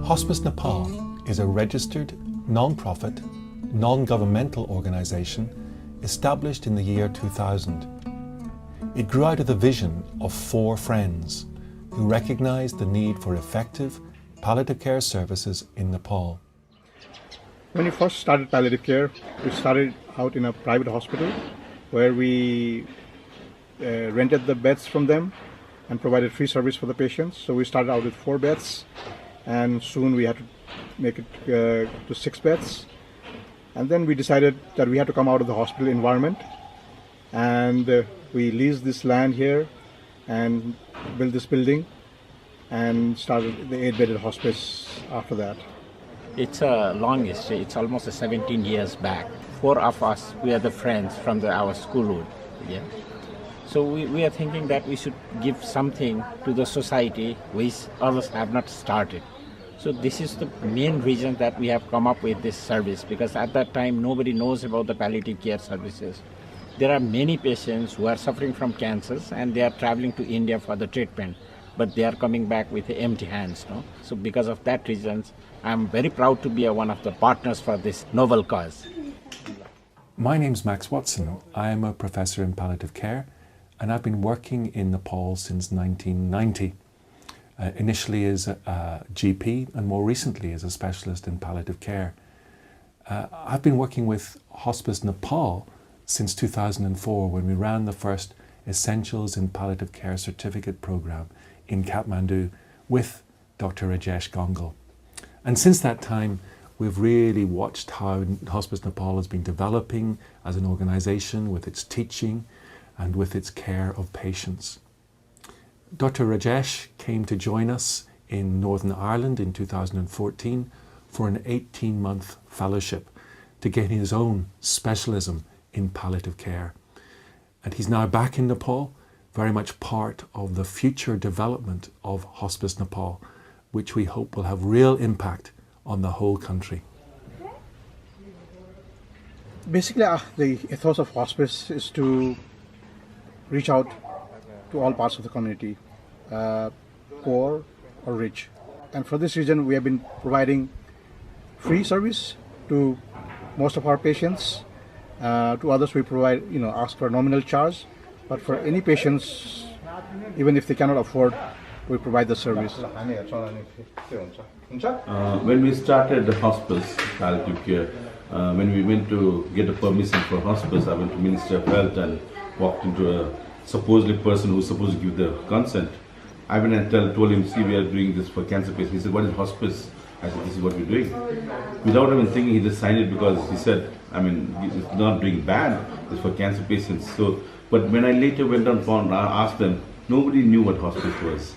Hospice Nepal is a registered, non-profit, non-governmental organisation established in the year 2000. It grew out of the vision of four friends who recognised the need for effective palliative care services in Nepal. When we first started palliative care, we started out in a private hospital where we rented the beds from them and provided free service for the patients. So we started out with 4 beds, and soon we had to make it to 6 beds. And then we decided that we had to come out of the hospital environment, and we leased this land here and built this building and started the 8-bedded hospice after that. It's a long history. It's almost 17 years back. 4 of us, we are the friends from our schoolhood. Yeah. So we are thinking that we should give something to the society which others have not started. So this is the main reason that we have come up with this service, because at that time nobody knows about the palliative care services. There are many patients who are suffering from cancers and they are traveling to India for the treatment, but they are coming back with empty hands. No? So because of that reasons, I'm very proud to be one of the partners for this noble cause. My name's Max Watson. I am a professor in palliative care, and I've been working in Nepal since 1990. Initially as a GP and more recently as a specialist in palliative care. I've been working with Hospice Nepal since 2004, when we ran the first Essentials in Palliative Care certificate program in Kathmandu with Dr. Rajesh Gongal. And since that time, we've really watched how Hospice Nepal has been developing as an organisation with its teaching and with its care of patients. Dr. Rajesh came to join us in Northern Ireland in 2014 for an 18-month fellowship to gain his own specialism in palliative care. And he's now back in Nepal, very much part of the future development of Hospice Nepal, which we hope will have real impact on the whole country. Basically, the ethos of hospice is to reach out to all parts of the community, poor or rich. And for this reason, we have been providing free service to most of our patients. To others, we provide, ask for a nominal charge. But for any patients, even if they cannot afford, we provide the service. When we started the hospice palliative care, when we went to get a permission for hospice, I went to Ministry of Health and walked into a supposedly person who was supposed to give the consent. I went and told him, see, we are doing this for cancer patients. He said, what is hospice? I said, this is what we're doing. Without even thinking, he just signed it because he said, it's not doing bad, it's for cancer patients. So, but when I later went on phone, I asked them, nobody knew what hospice was.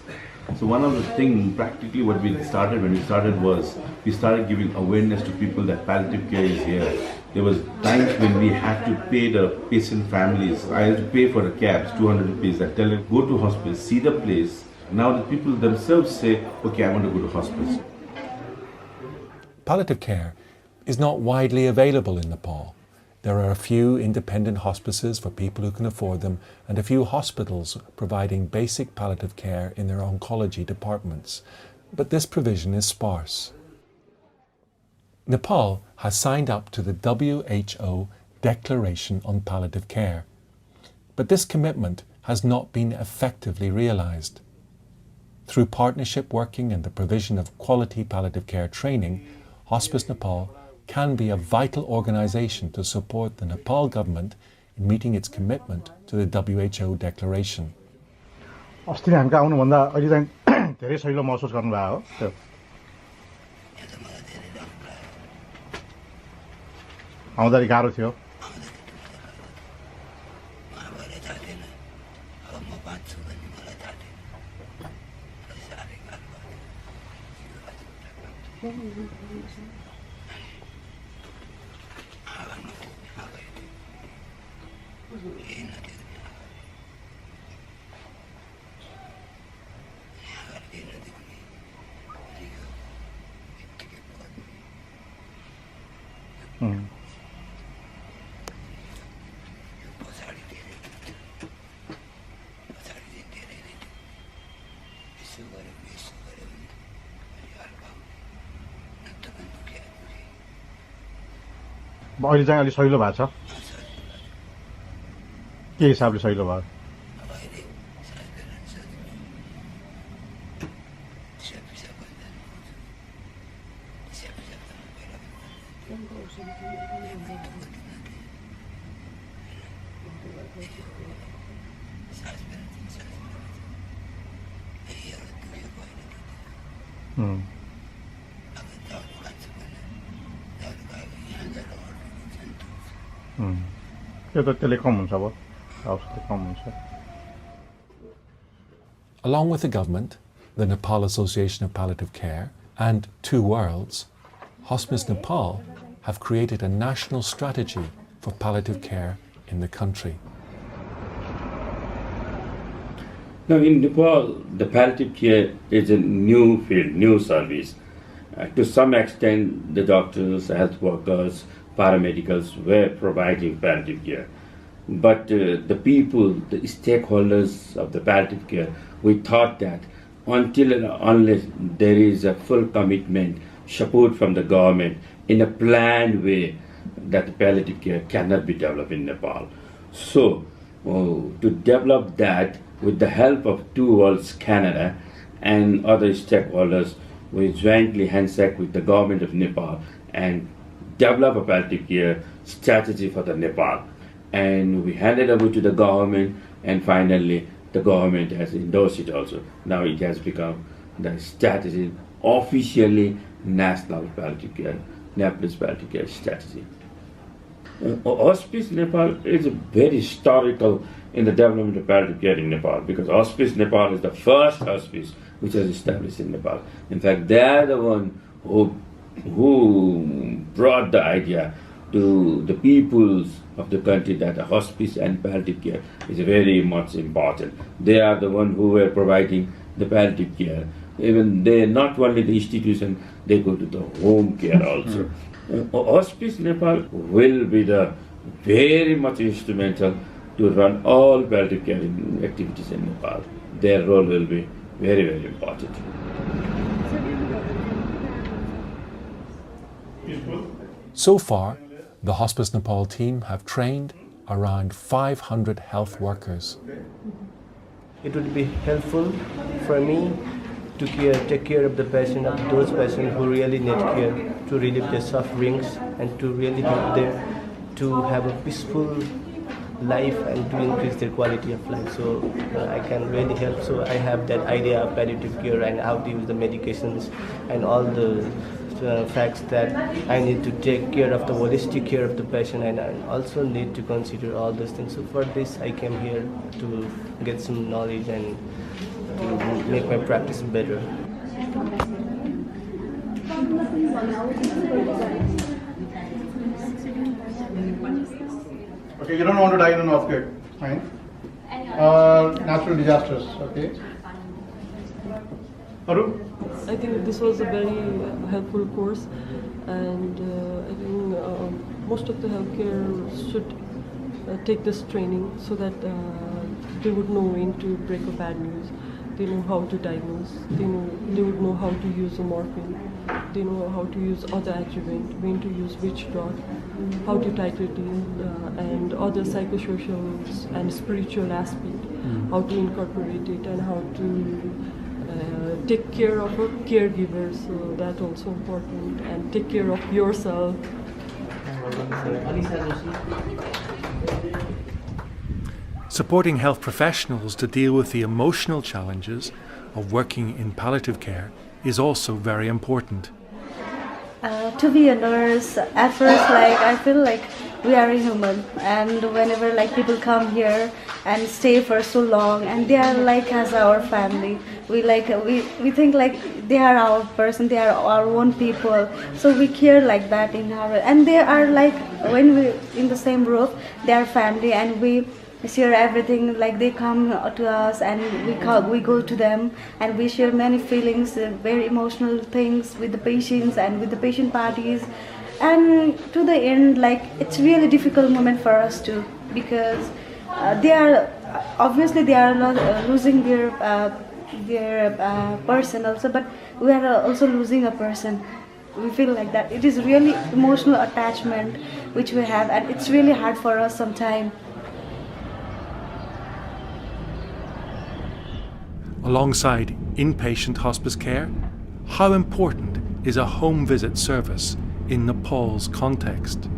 So one of the things, practically what we started when we started was, we started giving awareness to people that palliative care is here. There was times when we had to pay the patient families. I had to pay for the cabs, 200 rupees. I tell them, go to hospice, see the place. Now the people themselves say, okay, I want to go to hospice. Palliative care is not widely available in Nepal. There are a few independent hospices for people who can afford them, and a few hospitals providing basic palliative care in their oncology departments. But this provision is sparse. Nepal has signed up to the WHO Declaration on Palliative Care, but this commitment has not been effectively realised. Through partnership working and the provision of quality palliative care training, Hospice Nepal can be a vital organisation to support the Nepal government in meeting its commitment to the WHO declaration. अस्ति नै हामीका आउनुभन्दा अहिले चाहिँ धेरै सजिलो महसुस गर्नुभएको हो आउँदाखेरि गाह्रो थियो अहिले चाहिँ अलि सहिलो भएको छ के हिसाबले सहिलो भयो त्यो त त्यसले कम हुन्छ अब औषधि कम हुन्छ Along with the government, the Nepal Association of Palliative Care, and Two Worlds, Hospice Nepal have created a national strategy for palliative care in the country. Now in Nepal, the palliative care is a new field, new service. To some extent, the doctors, health workers, paramedicals were providing palliative care. But the people, the stakeholders of the palliative care, we thought that until and unless there is a full commitment, support from the government in a planned way, that palliative care cannot be developed in Nepal. So, to develop that with the help of Two Worlds Canada and other stakeholders, we jointly handshake with the government of Nepal and develop a palliative care strategy for the Nepal. And we handed over to the government, and finally the government has endorsed it also. Now it has become the strategy, officially national palliative care, Nepal's palliative care strategy. Hospice Nepal is very historical in the development of palliative care in Nepal, because Hospice Nepal is the first hospice which was established in Nepal. In fact, they are the one who brought the idea to the peoples of the country that a hospice and palliative care is very much important. They are the one who were providing the palliative care. Even they, not only the institution, they go to the home care also. Hospice Nepal will be the very much instrumental to run all palliative care activities in Nepal. Their role will be very, very important. So far, the Hospice Nepal team have trained around 500 health workers. It would be helpful for me to take care of the patient, of those patients who really need care, to relieve their sufferings and to really help them to have a peaceful life and to increase their quality of life. So I can really help. So I have that idea of palliative care and how to use the medications and all the facts that I need to take care of the holistic care of the patient, and I also need to consider all those things. So for this I came here to get some knowledge and to make my practice better. Okay, you don't want to die in an earthquake, fine. Natural disasters, okay. Aru? I think this was a very helpful course, and I think most of the healthcare should take this training so that they would know when to break a bad news. They know how to diagnose. They would know how to use a morphine. They know how to use other adjuvant, when to use which drug, how to titrate it, and other psychosocial and spiritual aspect, how to incorporate it, and how to take care of a caregiver, so that's also important, and take care of yourself. Supporting health professionals to deal with the emotional challenges of working in palliative care is also very important. To be a nurse, at first, I feel like we are human, and whenever people come here and stay for so long, and they are as our family, we think they are our person, they are our own people, so we care like that in our, and they are when we in the same roof, they are family, and we share everything. They come to us and we go to them, and we share many feelings, very emotional things with the patients and with the patient parties. And to the end, it's really difficult moment for us too, because they are obviously losing their person also, but we are also losing a person. We feel like that it is really emotional attachment which we have, and it's really hard for us sometimes. Alongside inpatient hospice care, how important is a home visit service in Nepal's context?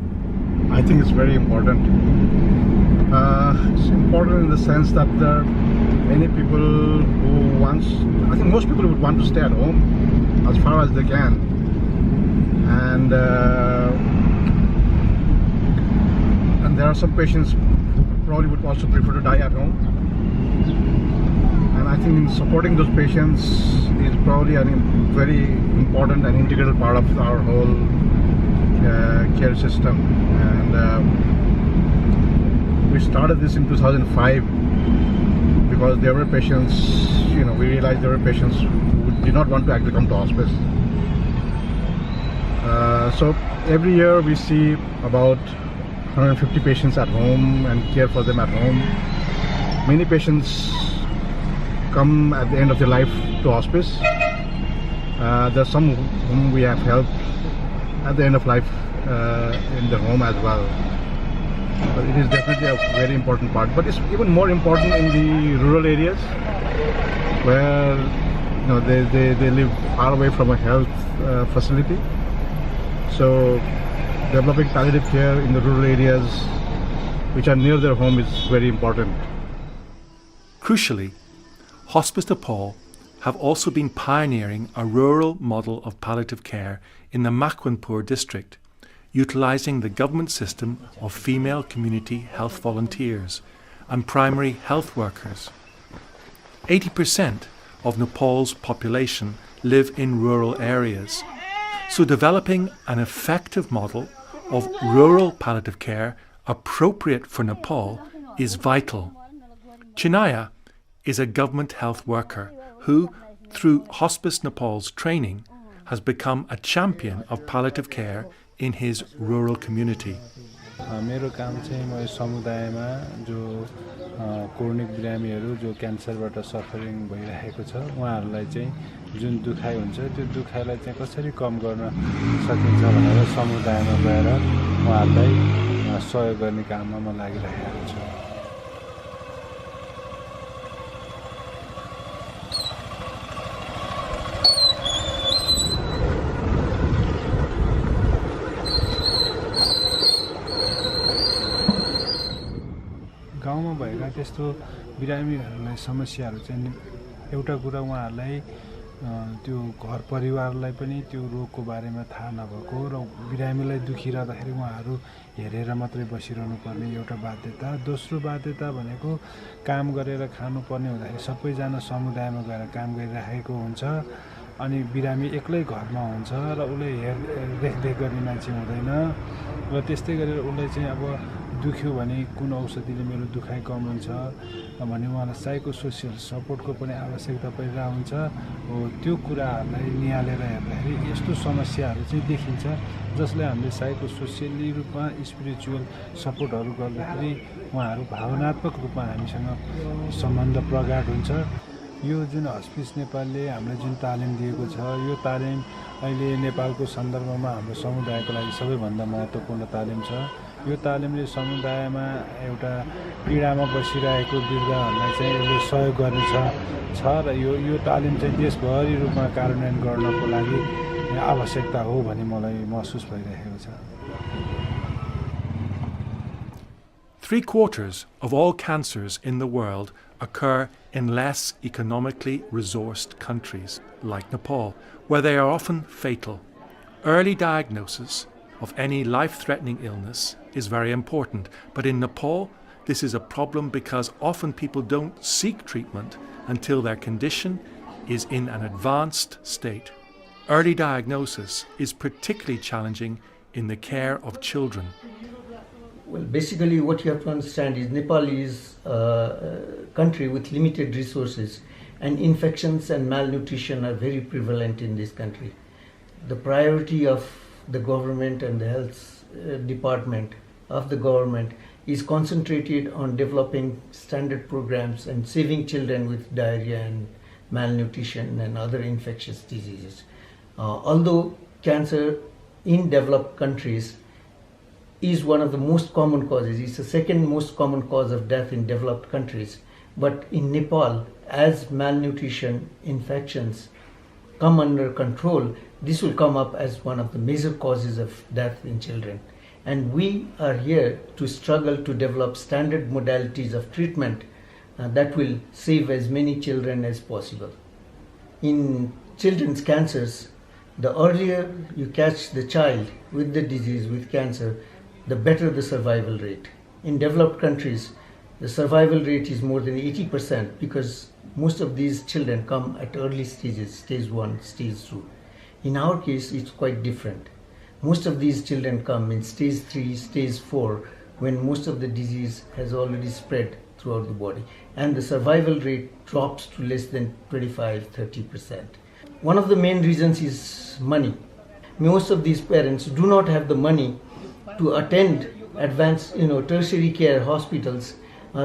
I think it's very important. It's important in the sense that there are many people who I think most people would want to stay at home as far as they can. And there are some patients who probably would also prefer to die at home. And I think in supporting those patients is probably a very important and integral part of our whole care system. And we started this in 2005 because there were patients, we realized there were patients who did not want to actually come to hospice. So every year we see about 150 patients at home and care for them at home. Many patients come at the end of their life to hospice. There are some whom we have helped at the end of life in the home as well. But it is definitely a very important part. But it's even more important in the rural areas where they live far away from a health facility. So developing palliative care in the rural areas which are near their home is very important. Crucially, Hospice Nepal have also been pioneering a rural model of palliative care in the Makwanpur district, utilising the government system of female community health volunteers and primary health workers. 80% of Nepal's population live in rural areas, so developing an effective model of rural palliative care appropriate for Nepal is vital. Chinaya is a government health worker who, through Hospice Nepal's training, has become a champion of palliative care in his rural community. मेरो काम चाहिँ म समुदायमा जो chronic बिरामीहरू जो क्यान्सरबाट suffering भइरहेको छ उहाँहरूलाई चाहिँ जुन दुखाइ हुन्छ त्यो दुखाइलाई चाहिँ कसरी कम गर्न सकिन्छ भनेर समुदायमा गएर उहाँहरूलाई सहयोग गर्ने काममा म लागिरहेको छु. गाउँमा भएका त्यस्तो बिरामीहरूलाई समस्याहरू चाहिँ एउटा कुरा उहाँहरूलाई त्यो घर परिवारलाई पनि त्यो रोगको बारेमा थाहा नभएको र बिरामीलाई दुखिरहँदाखेरि उहाँहरू हेरेर मात्रै बसिरहनु पर्ने एउटा बाध्यता. दोस्रो बाध्यता भनेको काम गरेर खानुपर्ने हुँदाखेरि सबैजना समुदायमा गएर काम गरिरहेको हुन्छ अनि बिरामी एक्लै घरमा हुन्छ र उसले देखरेख गर्ने मान्छे हुँदैन र त्यस्तै गरेर उसले चाहिँ अब दुख्यो भने कुन औषधिले मेरो दुखाइ कम हुन्छ भने उहाँलाई साइको सोसियल सपोर्टको पनि आवश्यकता परिरहेको हुन्छ. हो त्यो कुराहरूलाई निहालेर हेर्दाखेरि यस्तो समस्याहरू चाहिँ देखिन्छ जसले हामीले साइको सोसियली रूपमा स्पिरिचुअल सपोर्टहरू गर्दाखेरि उहाँहरू भावनात्मक रूपमा हामीसँग सम्बन्ध प्रगाढ हुन्छ. यो जुन हस्पिस नेपालले हामीलाई जुन तालिम दिएको छ यो तालिम अहिले नेपालको सन्दर्भमा हाम्रो समुदायको लागि सबैभन्दा महत्त्वपूर्ण तालिम छ. यो तालिमले समुदायमा एउटा पीडामा बसिरहेको वृद्धहरूलाई चाहिँ यसले सहयोग गर्नेछ र यो तालिम चाहिँ देशभरि रूपमा कार्यान्वयन गर्नको लागि आवश्यकता हो भन्ने मलाई महसुस भइरहेको छ. 3/4 of all cancers in the world occur in less economically resourced countries like Nepal, where they are often fatal. Early diagnosis of any life-threatening illness is very important, but in Nepal this is a problem because often people don't seek treatment until their condition is in an advanced state. Early diagnosis is particularly challenging in the care of children. Well, basically what you have to understand is Nepal is a country with limited resources, and infections and malnutrition are very prevalent in this country. The priority of the government and the health department of the government is concentrated on developing standard programs and saving children with diarrhea and malnutrition and other infectious diseases. Although cancer in developed countries is one of the most common causes. It's the second most common cause of death in developed countries. But in Nepal, as malnutrition, infections come under control, this will come up as one of the major causes of death in children. And we are here to struggle to develop standard modalities of treatment that will save as many children as possible. In children's cancers, the earlier you catch the child with the disease, with cancer, the better the survival rate. In developed countries, the survival rate is more than 80% because most of these children come at early stages, stage 1, stage 2. In our case, it's quite different. Most of these children come in stage 3, stage 4, when most of the disease has already spread throughout the body. And the survival rate drops to less than 25-30%. One of the main reasons is money. Most of these parents do not have the money to attend advanced, tertiary care hospitals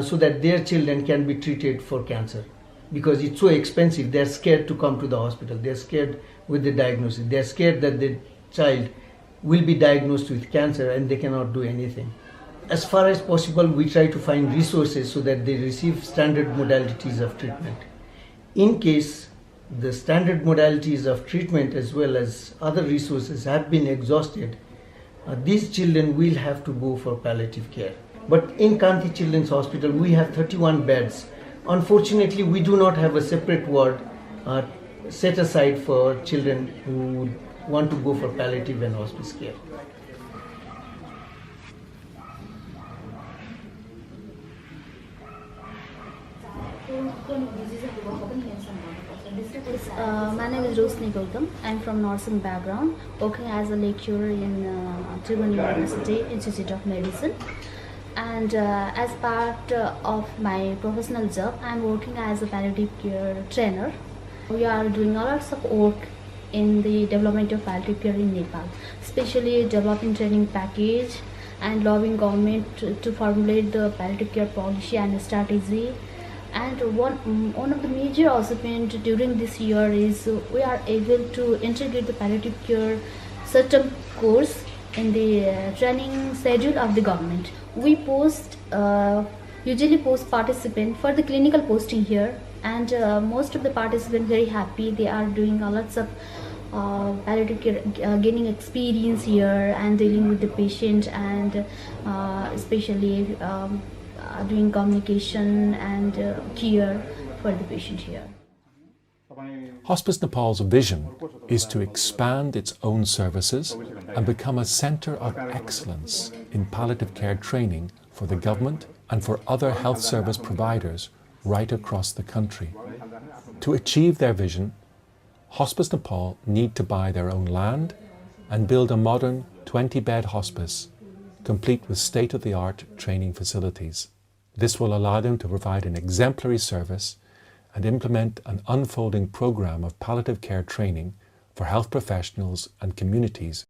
so that their children can be treated for cancer. Because it's so expensive, they're scared to come to the hospital. They're scared with the diagnosis. They're scared that the child will be diagnosed with cancer and they cannot do anything. As far as possible, we try to find resources so that they receive standard modalities of treatment. In case the standard modalities of treatment as well as other resources have been exhausted, these children will have to go for palliative care. But in Kanti Children's Hospital, we have 31 beds. Unfortunately, we do not have a separate ward set aside for children who want to go for palliative and hospice care. My name is Rosni Gautam. I'm from nursing background, working as a lecturer in Tribhuvan University Institute of Medicine. And as part of my professional job, I'm working as a palliative care trainer. We are doing a lot of work in the development of palliative care in Nepal, especially developing training package and lobbying government to formulate the palliative care policy and strategy. And one of the major achievements during this year is we are able to integrate the palliative care certain course in the training schedule of the government. We usually post participants for the clinical posting here, and most of the participants very happy. They are doing a lots of palliative care, gaining experience here and dealing with the patient, and especially doing communication and care for the patient here. Hospice Nepal's vision is to expand its own services and become a centre of excellence in palliative care training for the government and for other health service providers right across the country. To achieve their vision, Hospice Nepal need to buy their own land and build a modern 20-bed hospice, complete with state-of-the-art training facilities. This will allow them to provide an exemplary service and implement an unfolding program of palliative care training for health professionals and communities